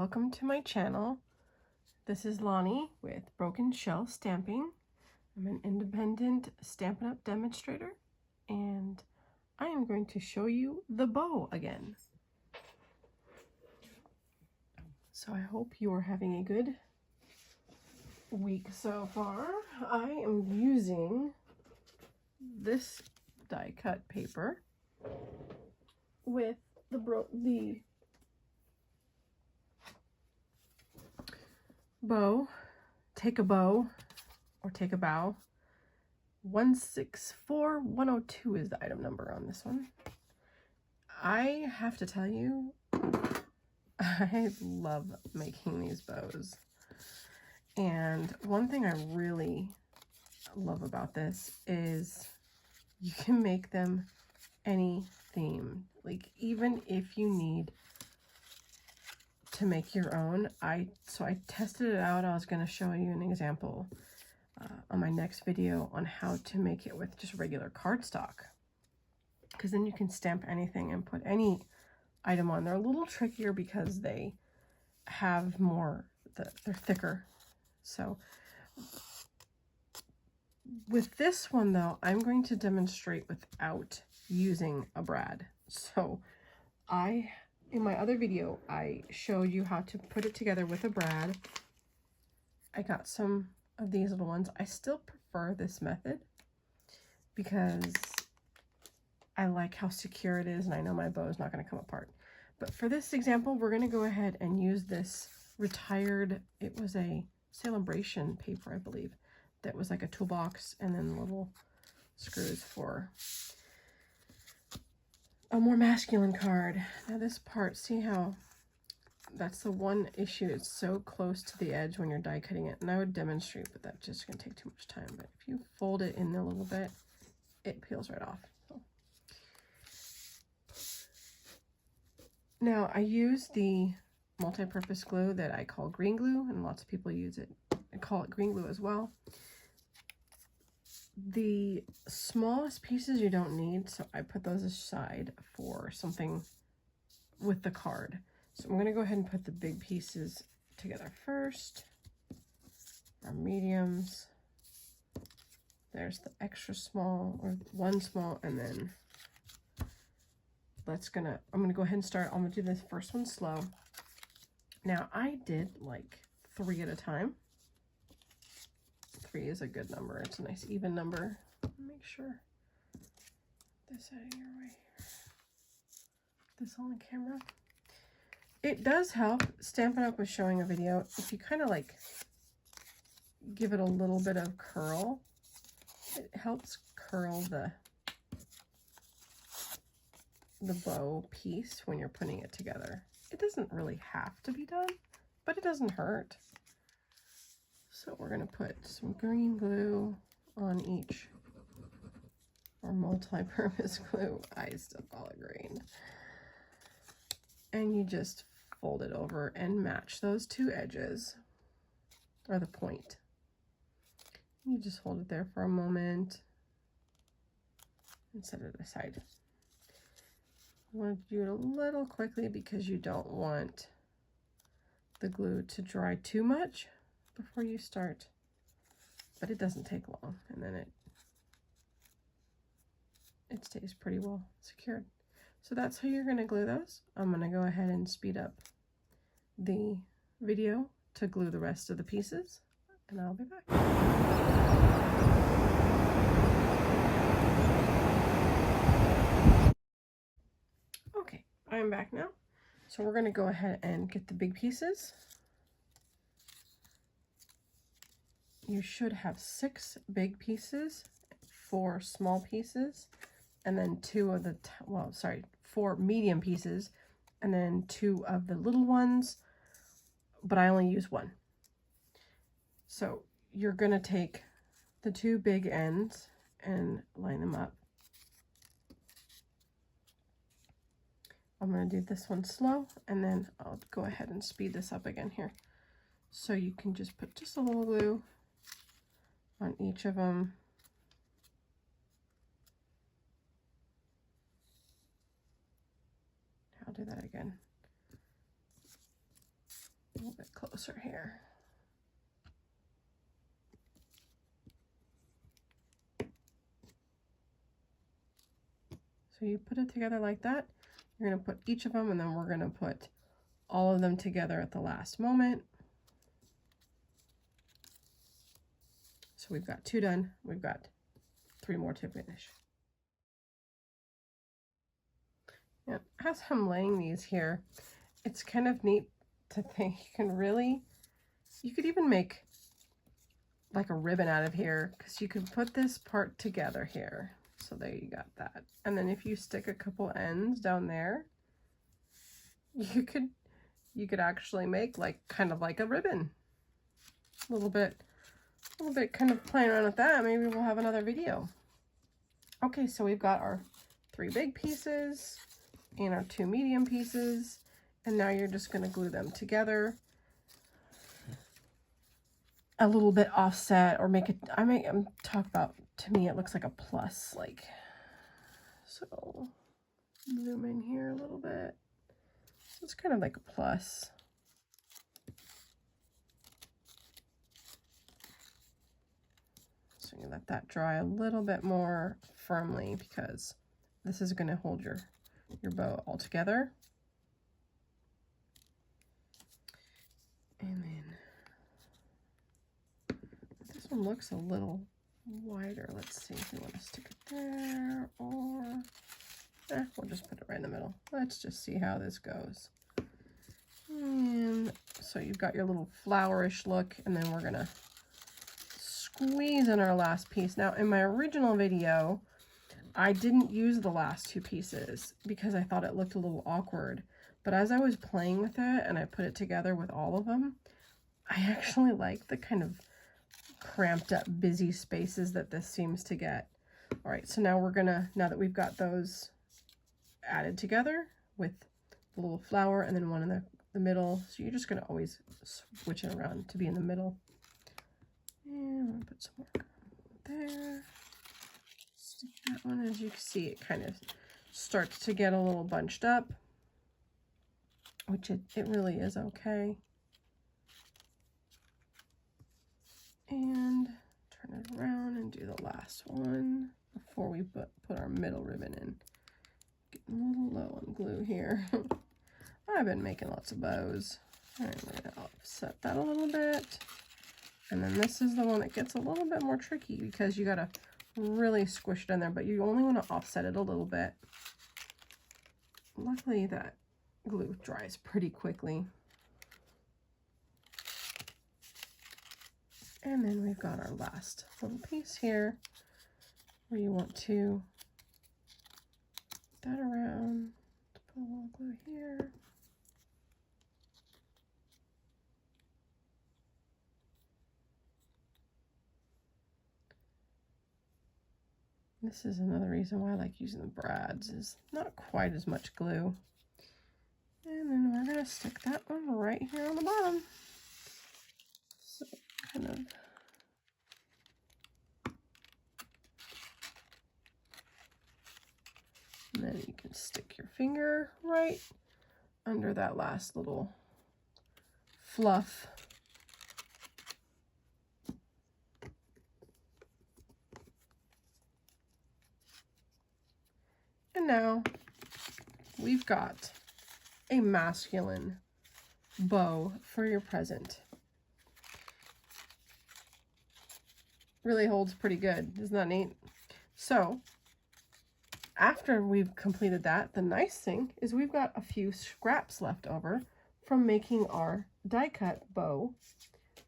welcome to my channel. This is Lani with Broken Shell Stamping. I'm an independent Stampin' Up! Demonstrator, and I am going to show you the bow again. So I hope you are having a good week so far. I am using this die cut paper with the bow. Take a bow or take a bow. 164102 is the item number on this one. I have to tell you, I love making these bows. And one thing I really love about this is you can make them any theme. Like, even if you need to make your own, so I tested it out. I was going to show you an example on my next video on how to make it with just regular cardstock, because then you can stamp anything and put any item on. They're a little trickier because they have more, they're thicker. So with this one though, I'm going to demonstrate without using a brad. So in my other video, I showed you how to put it together with a brad. I got some of these little ones. I still prefer this method because I like how secure it is, and I know my bow is not going to come apart. But for this example, we're going to go ahead and use this retired, it was a Celebration paper, I believe, that was like a toolbox and then little screws for a more masculine card. Now this part, see how that's the one issue, it's so close to the edge when you're die cutting it, and I would demonstrate, but that's just gonna take too much time. But if you fold it in a little bit, it peels right off. So. Now I use the multi-purpose glue that I call green glue, and lots of people use it and call it green glue as well. The smallest pieces you don't need, so I put those aside for something with the card. So I'm going to go ahead and put the big pieces together first. Our mediums. There's the extra small, or one small, and then I'm going to go ahead and start. I'm going to do this first one slow. Now I did like 3 at a time. 3 is a good number. It's a nice even number. Make sure this out of your way. This on camera. It does help. Stampin' Up! Was showing a video. If you kind of like give it a little bit of curl, it helps curl the bow piece when you're putting it together. It doesn't really have to be done, but it doesn't hurt. So we're going to put some green glue on each, or multi-purpose glue. I still call it green. And you just fold it over and match those 2 edges, or the point. You just hold it there for a moment and set it aside. I want to do it a little quickly because you don't want the glue to dry too much before you start, but it doesn't take long, and then it stays pretty well secured. So that's how you're going to glue those. I'm going to go ahead and speed up the video to glue the rest of the pieces, and I'll be back. Okay, I'm back now. So we're going to go ahead and get the big pieces. You should have 6 big pieces, 4 small pieces, and then 2 of the, 4 medium pieces, and then 2 of the little ones, but I only use 1. So you're going to take the 2 big ends and line them up. I'm going to do this one slow, and then I'll go ahead and speed this up again here. So you can just put just a little glue on each of them. I'll do that again. little bit closer here. So you put it together like that. You're going to put each of them, and then we're going to put all of them together at the last moment. So we've got 2 done. We've got 3 more to finish. Yeah, as I'm laying these here, it's kind of neat to think you could even make like a ribbon out of here, because you could put this part together here. So there you got that. And then if you stick a couple ends down there, you could actually make like kind of like a ribbon. A little bit kind of playing around with that. Maybe we'll have another video. Okay, so we've got our 3 big pieces and our 2 medium pieces, and now you're just going to glue them together a little bit offset, or make it, I'm talk about, to me it looks like a plus, like, so zoom in here a little bit. So it's kind of like a plus. So you let that dry a little bit more firmly, because this is going to hold your bow all together. And then this one looks a little wider. Let's see if we want to stick it there, or we'll just put it right in the middle. Let's just see how this goes. And so you've got your little flowerish look, and then we're gonna squeeze in our last piece. Now in my original video, I didn't use the last 2 pieces because I thought it looked a little awkward. But as I was playing with it and I put it together with all of them, I actually like the kind of cramped up busy spaces that this seems to get. All right, so now now that we've got those added together with the little flower and then one in the middle, so you're just gonna always switch it around to be in the middle. And I'm gonna put some more there. Stick that one. As you can see, it kind of starts to get a little bunched up, which it really is okay. And turn it around and do the last one before we put our middle ribbon in. Getting a little low on glue here. I've been making lots of bows. All right, we're gonna offset that a little bit. And then this is the one that gets a little bit more tricky, because you gotta really squish it in there, but you only want to offset it a little bit. Luckily that glue dries pretty quickly. And then we've got our last little piece here where you want to put that around, put a little glue here. This is another reason why I like using the brads, is not quite as much glue. And then we're going to stick that one right here on the bottom. So kind of and then you can stick your finger right under that last little fluff. And now we've got a masculine bow for your present. Really holds pretty good. Isn't that neat? So after we've completed that, the nice thing is we've got a few scraps left over from making our die cut bow.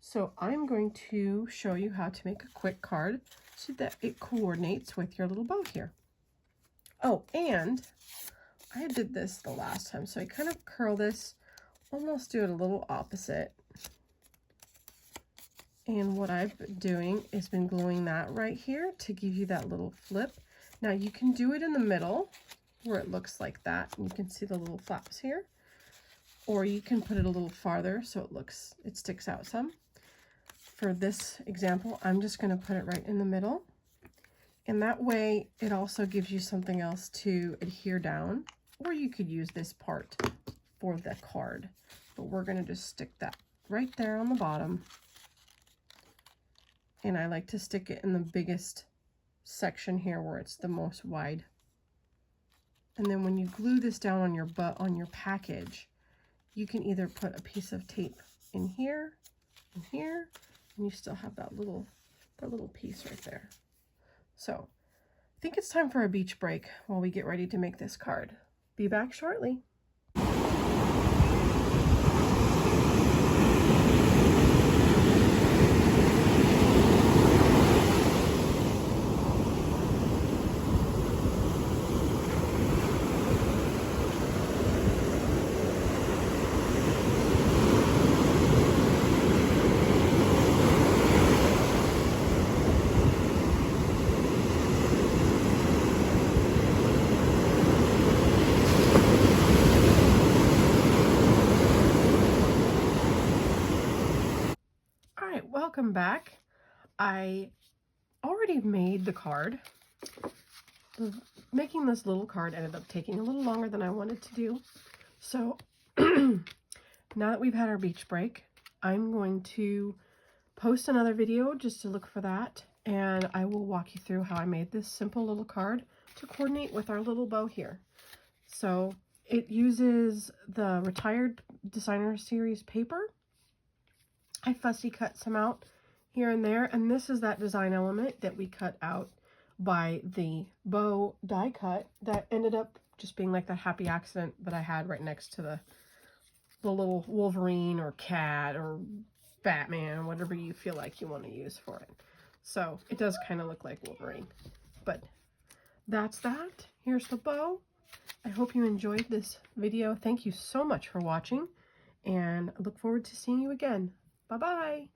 So I'm going to show you how to make a quick card so that it coordinates with your little bow here. Oh, and I did this the last time, so I kind of curl this, almost do it a little opposite. And what I've been doing is been gluing that right here to give you that little flip. Now you can do it in the middle where it looks like that, and you can see the little flaps here, or you can put it a little farther so it sticks out some. For this example, I'm just going to put it right in the middle. And that way it also gives you something else to adhere down, or you could use this part for the card, but we're going to just stick that right there on the bottom. And I like to stick it in the biggest section here where it's the most wide. And then when you glue this down on your package, you can either put a piece of tape in here, and here, and you still have that little piece right there. So I think it's time for a beach break while we get ready to make this card. Be back shortly. Welcome back. I already made the card. Making this little card ended up taking a little longer than I wanted to do. So now that we've had our beach break, I'm going to post another video just to look for that, and I will walk you through how I made this simple little card to coordinate with our little bow here. So it uses the Retired Designer Series paper. I fussy cut some out here and there, and this is that design element that we cut out by the bow die cut that ended up just being like that happy accident that I had right next to the little Wolverine or cat or Batman, whatever you feel like you want to use for it. So it does kind of look like Wolverine, but that's that. Here's the bow. I hope you enjoyed this video. Thank you so much for watching, and I look forward to seeing you again. Bye-bye.